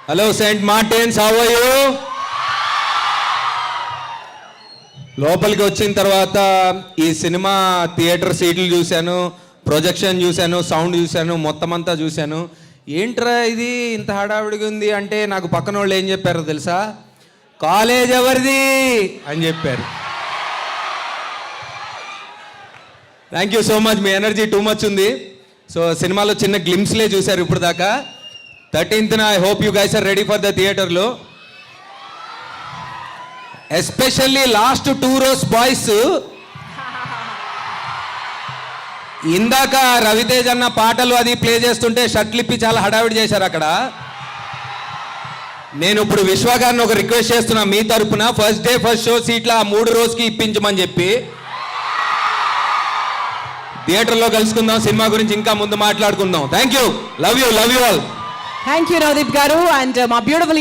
Hello Saint Martin's, how are you? లోపలికి వచ్చిన తర్వాత ఈ సినిమా థియేటర్ సీట్లు చూశాను, ప్రొజెక్షన్ చూశాను, సౌండ్ చూశాను, మొత్తం అంతా చూశాను. ఏంట్రా ఇది ఇంత హడావిడిగా ఉంది అంటే నాకు పక్కన వాళ్ళు ఏం చెప్పారో తెలుసా? కాలేజ్ ఎవరిది అని చెప్పారు. Thank you so much. మీ ఎనర్జీ టూ మచ్ ఉంది. సో సినిమాలో చిన్న గ్లిమ్స్లే చూశారు ఇప్పుడు దాకా. 13th I hope you guys are ready for the థియేటర్లో. Especially last 2 rows boys. ఇందాక రవితేజ్ అన్న పాటలు అది ప్లే చేస్తుంటే షర్ట్లు ఇప్పి చాలా హడావిడి చేశారు అక్కడ. నేను ఇప్పుడు విశ్వ గారిని ఒక రిక్వెస్ట్ చేస్తున్నా మీ తరపున, ఫస్ట్ డే ఫస్ట్ షో సీట్ల 3 రోజుకి ఇప్పించమని చెప్పి. థియేటర్లో కలుసుకుందాం, సినిమా గురించి ఇంకా ముందు మాట్లాడుకుందాం. Thank you, love you all. Thank you Navdeep గారు. అండ్ మా బ్యూటిఫుల్